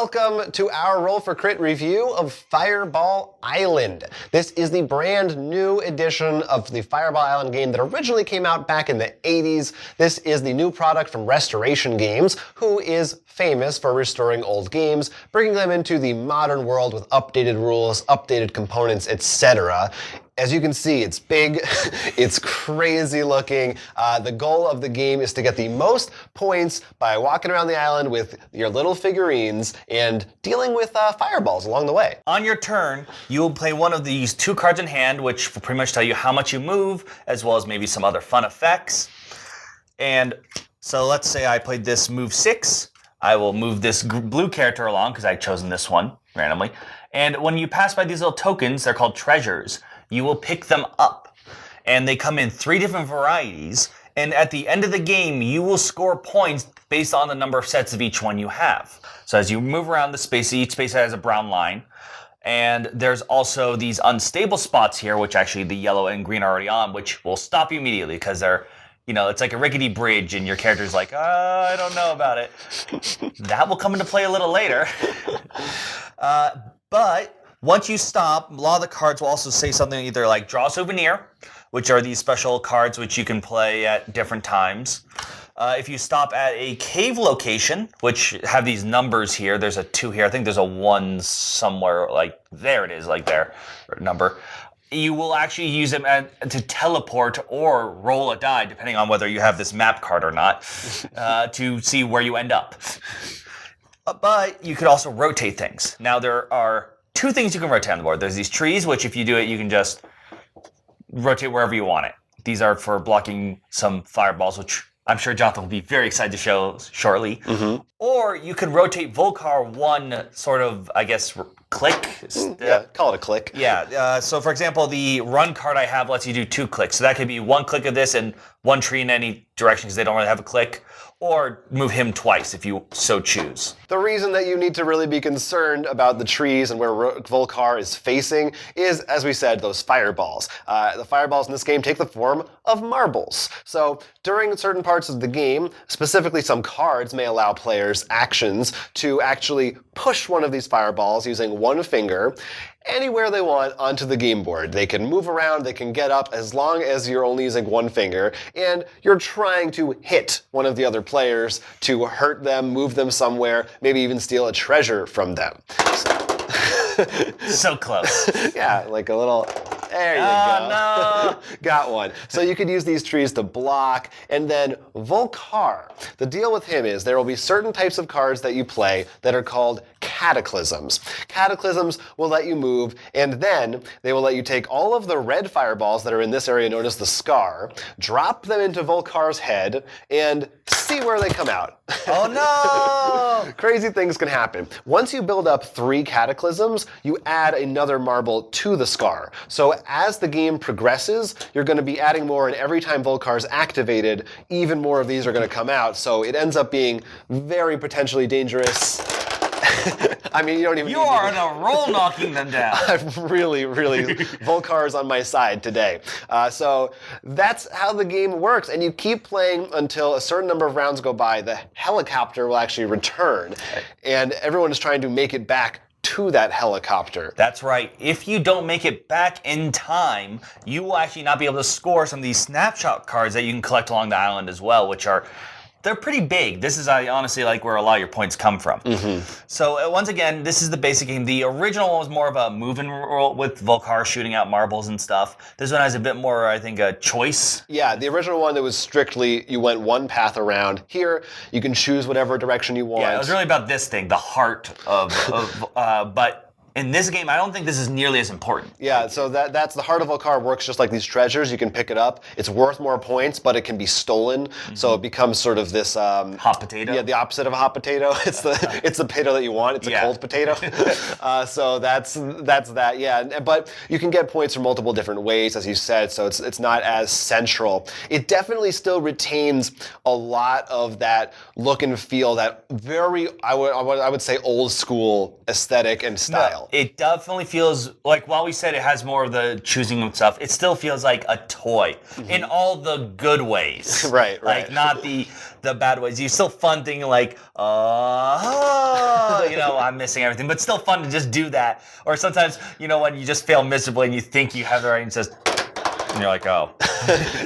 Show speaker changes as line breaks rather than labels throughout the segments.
Welcome to our Roll for Crit review of Fireball Island. This is the brand new edition of the Fireball Island game that originally came out back in the 80s. This is the new product from Restoration Games, who is famous for restoring old games, bringing them into the modern world with updated rules, updated components, etc. As you can see, it's big, it's crazy looking. The goal of the game is to get the most points by walking around the island with your little figurines and dealing with fireballs along the way.
On your turn, you will play one of these two cards in hand, which will pretty much tell you how much you move, as well as maybe some other fun effects. And so let's say I played this move 6. I will move this blue character along, because I've chosen this one randomly. And when you pass by these little tokens, they're called treasures. You will pick them up, and they come in 3 different varieties, and at the end of the game, you will score points based on the number of sets of each one you have. So as you move around the space, each space has a brown line, and there's also these unstable spots here, which actually the yellow and green are already on, which will stop you immediately, because they're, you know, it's like a rickety bridge, and your character's like, I don't know about it. That will come into play a little later. But once you stop, a lot of the cards will also say something either like draw a souvenir, which are these special cards which you can play at different times. If you stop at a cave location, which have these numbers here, there's a 2 here, I think there's a 1 somewhere, like there it is, like there, number. You will actually use them to teleport or roll a die, depending on whether you have this map card or not, to see where you end up. But you could also rotate things. Now there are 2 things you can rotate on the board. There's these trees, which if you do it, you can just rotate wherever you want it. These are for blocking some fireballs, which I'm sure Jonathan will be very excited to show shortly. Mm-hmm. Or you could rotate Vul-Kar 1 sort of, I guess, click.
Yeah, call it a click.
Yeah, so for example, the run card I have lets you do 2 clicks. So that could be 1 click of this and 1 tree in any direction because they don't really have a click. Or move him twice if you so choose.
The reason that you need to really be concerned about the trees and where Vul-Kar is facing is, as we said, those fireballs. The fireballs in this game take the form of marbles. So during certain parts of the game, specifically some cards may allow players actions to actually push one of these fireballs using 1 finger anywhere they want onto the game board. They can move around, they can get up as long as you're only using 1 finger, and you're trying to hit one of the other players to hurt them, move them somewhere, maybe even steal a treasure from them.
So close.
Yeah, like a little... There you go.
No.
Got one. So you could use these trees to block. And then Vul-Kar. The deal with him is there will be certain types of cards that you play that are called cataclysms. Cataclysms will let you move, and then they will let you take all of the red fireballs that are in this area known as the scar, drop them into Vul-Kar's head, and see where they come out.
Oh no!
Crazy things can happen. Once you build up 3 cataclysms, you add another marble to the scar. So as the game progresses, you're going to be adding more, and every time Vul-Kar is activated, even more of these are going to come out. So it ends up being very potentially dangerous. I mean, you don't even...
You are on a roll knocking them down.
I've really, Vul-Kar is on my side today. So that's how the game works. And you keep playing until a certain number of rounds go by. The helicopter will actually return. And everyone is trying to make it back to that helicopter.
That's right. If you don't make it back in time, you will actually not be able to score some of these snapshot cards that you can collect along the island as well, which are... They're pretty big. This is honestly like where a lot of your points come from. Mm-hmm. So once again, this is the basic game. The original one was more of a move and roll with Vul-Kar shooting out marbles and stuff. This one has a bit more, I think, a choice.
Yeah, the original one, it was strictly, you went 1 path around. Here, you can choose whatever direction you want.
Yeah, it was really about this thing, the heart of but in this game, I don't think this is nearly as important.
Yeah, so that's the heart of Vul-Kar works just like these treasures. You can pick it up. It's worth more points, but it can be stolen. Mm-hmm. So it becomes sort of this
hot potato.
Yeah, the opposite of a hot potato. It's the potato that you want. It's a cold potato. So that's that. Yeah, but you can get points from multiple different ways, as you said. So it's not as central. It definitely still retains a lot of that look and feel, that very I would say old school aesthetic and style. style.
It definitely feels like, while we said it has more of the choosing and stuff, it still feels like a toy in all the good ways.
Right.
Like, not the bad ways. You're still fun thinking like, I'm missing everything, but still fun to just do that. Or sometimes, when you just fail miserably and you think you have the right answer, and you're like, oh.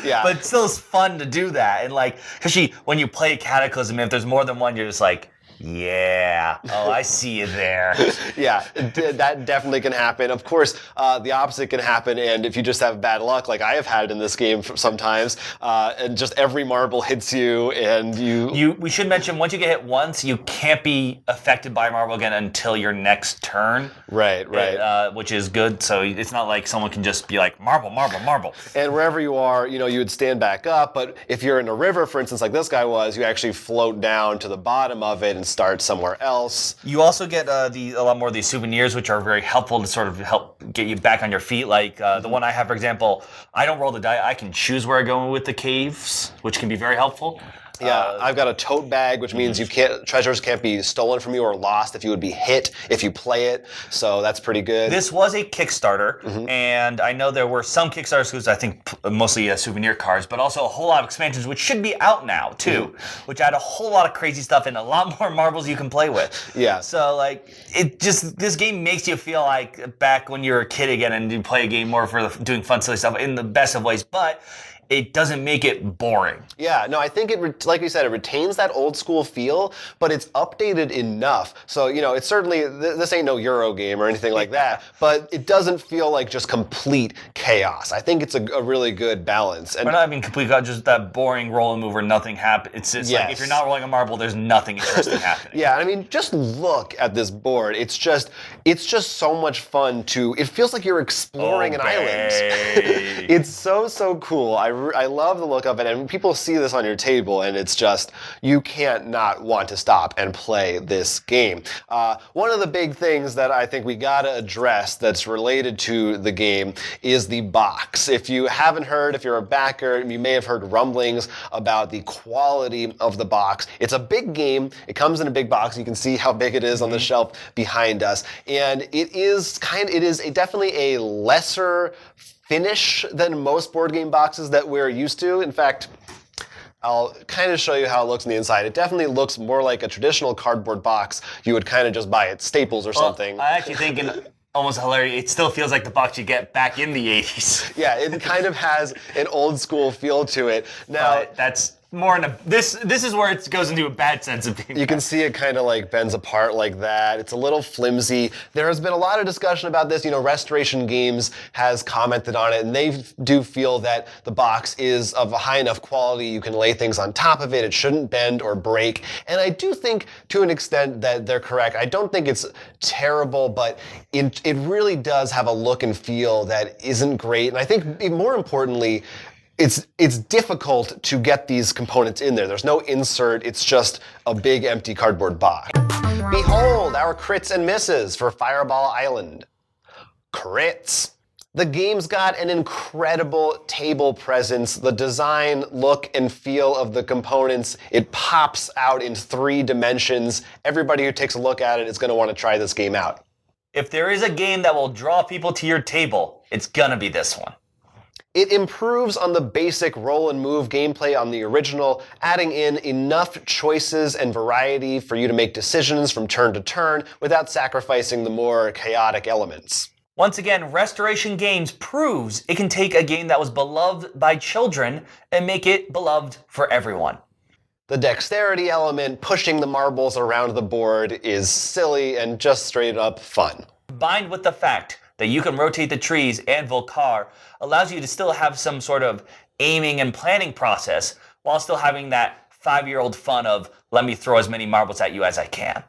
Yeah.
But it still is fun to do that. And like, especially when you play Cataclysm, if there's more than one, you're just like, yeah. Oh, I see you there.
Yeah, that definitely can happen. Of course, the opposite can happen, and if you just have bad luck, like I have had in this game sometimes, and just every marble hits you, and
We should mention, once you get hit once, you can't be affected by a marble again until your next turn.
Right.
Which is good, so it's not like someone can just be like, marble, marble, marble.
And wherever you are, you would stand back up, but if you're in a river, for instance, like this guy was, you actually float down to the bottom of it and start somewhere else.
You also get a lot more of these souvenirs, which are very helpful to sort of help get you back on your feet. Like the one I have, for example, I don't roll the die. I can choose where I go with the caves, which can be very helpful.
Yeah, I've got a tote bag, which means treasures can't be stolen from you or lost if you would be hit if you play it. So that's pretty good.
This was a Kickstarter, and I know there were some Kickstarters, because I think mostly souvenir cards, but also a whole lot of expansions, which should be out now too, which add a whole lot of crazy stuff and a lot more marbles you can play with.
Yeah.
So like, this game makes you feel like back when you were a kid again, and you play a game more for doing fun, silly stuff in the best of ways, but it doesn't make it boring.
Yeah, no, I think like we said, it retains that old school feel, but it's updated enough. So, it's certainly, this ain't no Euro game or anything like that, but it doesn't feel like just complete chaos. I think it's a really good balance. And
we're not even complete, just that boring roll and move where nothing happens. It's just like, if you're not rolling a marble, there's nothing interesting happening.
Yeah, I mean, just look at this board. It's just so much fun it feels like you're exploring an island. It's so cool. I love the look of it, and people see this on your table, and it's just, you can't not want to stop and play this game. One of the big things that I think we gotta address that's related to the game is the box. If you haven't heard, if you're a backer, you may have heard rumblings about the quality of the box. It's a big game. It comes in a big box. You can see how big it is on the shelf behind us, and it is definitely a lesser finish than most board game boxes that we're used to. In fact, I'll kind of show you how it looks on the inside. It definitely looks more like a traditional cardboard box you would kind of just buy at Staples or something.
I actually think, almost hilarious, it still feels like the box you get back in the 80s.
Yeah, it kind of has an old school feel to it. Now,
that's more in this is where it goes into a bad sense of being.
You can see it kind of like bends apart like that. It's a little flimsy. There has been a lot of discussion about this. Restoration Games has commented on it, and they do feel that the box is of a high enough quality you can lay things on top of it. It shouldn't bend or break. And I do think, to an extent, that they're correct. I don't think it's terrible, but it really does have a look and feel that isn't great. And I think, more importantly, it's difficult to get these components in there. There's no insert. It's just a big empty cardboard box. Behold our crits and misses for Fireball Island. Crits. The game's got an incredible table presence. The design, look, and feel of the components, it pops out in 3 dimensions. Everybody who takes a look at it is going to want to try this game out.
If there is a game that will draw people to your table, it's gonna be this one.
It improves on the basic roll and move gameplay on the original, adding in enough choices and variety for you to make decisions from turn to turn without sacrificing the more chaotic elements.
Once again, Restoration Games proves it can take a game that was beloved by children and make it beloved for everyone.
The dexterity element, pushing the marbles around the board, is silly and just straight up fun.
Combined with the fact that you can rotate the trees and Vul-Kar allows you to still have some sort of aiming and planning process while still having that 5-year-old fun of, let me throw as many marbles at you as I can.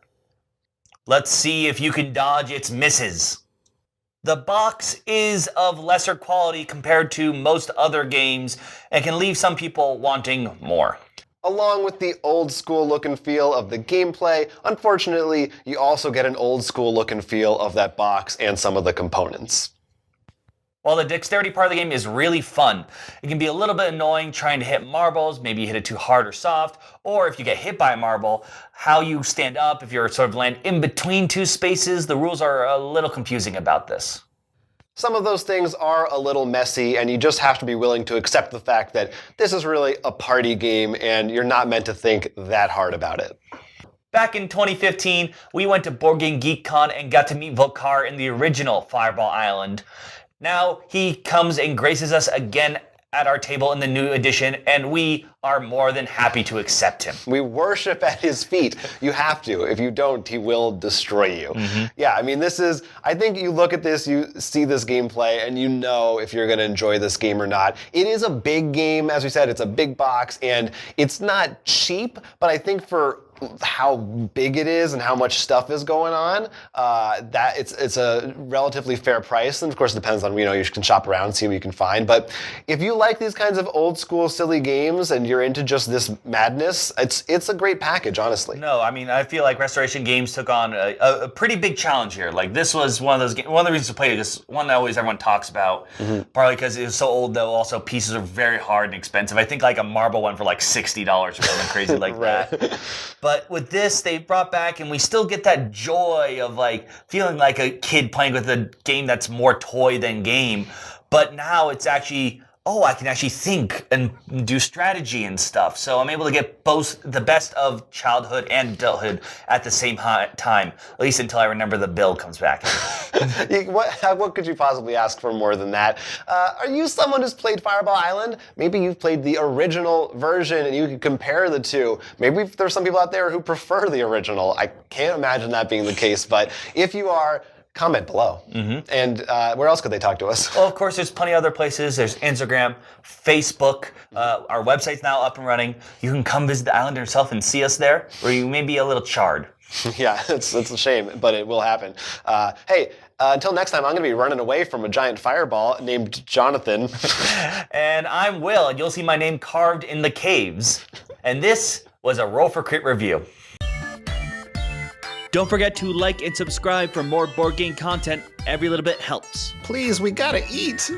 Let's see if you can dodge its misses. The box is of lesser quality compared to most other games and can leave some people wanting more.
Along with the old school look and feel of the gameplay, unfortunately, you also get an old school look and feel of that box and some of the components.
While the dexterity part of the game is really fun, it can be a little bit annoying trying to hit marbles, maybe you hit it too hard or soft, or if you get hit by a marble, how you stand up, if you're sort of land in between two spaces. The rules are a little confusing about this.
Some of those things are a little messy, and you just have to be willing to accept the fact that this is really a party game and you're not meant to think that hard about it.
Back in 2015, we went to Board Game Geek Con and got to meet Vul-Kar in the original Fireball Island. Now he comes and graces us again at our table in the new edition, and we are more than happy to accept him.
We worship at his feet. You have to. If you don't, he will destroy you. Yeah, I mean, I think you look at this, you see this gameplay, and you know if you're going to enjoy this game or not. It is a big game. As we said, it's a big box, and it's not cheap, but I think for how big it is and how much stuff is going on, that it's a relatively fair price. And of course, it depends on, you can shop around, see what you can find. But if you like these kinds of old school silly games and you're into just this madness, it's a great package, honestly.
No, I mean, I feel like Restoration Games took on a pretty big challenge here. Like, this was one of those games, one of the reasons to play it is one that always everyone talks about, partly because it was so old, though also pieces are very hard and expensive. I think like a marble went for like $60 or something crazy like that. But with this, they brought back, and we still get that joy of like feeling like a kid playing with a game that's more toy than game. But now it's actually, I can actually think and do strategy and stuff. So I'm able to get both the best of childhood and adulthood at the same time, at least until I remember the bill comes back.
What could you possibly ask for more than that? Are you someone who's played Fireball Island? Maybe you've played the original version and you can compare the two. Maybe there's some people out there who prefer the original. I can't imagine that being the case, but if you are, comment below. And where else could they talk to us?
Well, of course, there's plenty of other places. There's Instagram, Facebook. Our website's now up and running. You can come visit the island yourself and see us there, or you may be a little charred.
Yeah, it's a shame, but it will happen. Hey, until next time, I'm going to be running away from a giant fireball named Jonathan.
And I'm Will, and you'll see my name carved in the caves. And this was a Roll for Crit review.
Don't forget to like and subscribe for more board game content. Every little bit helps.
Please, we gotta eat.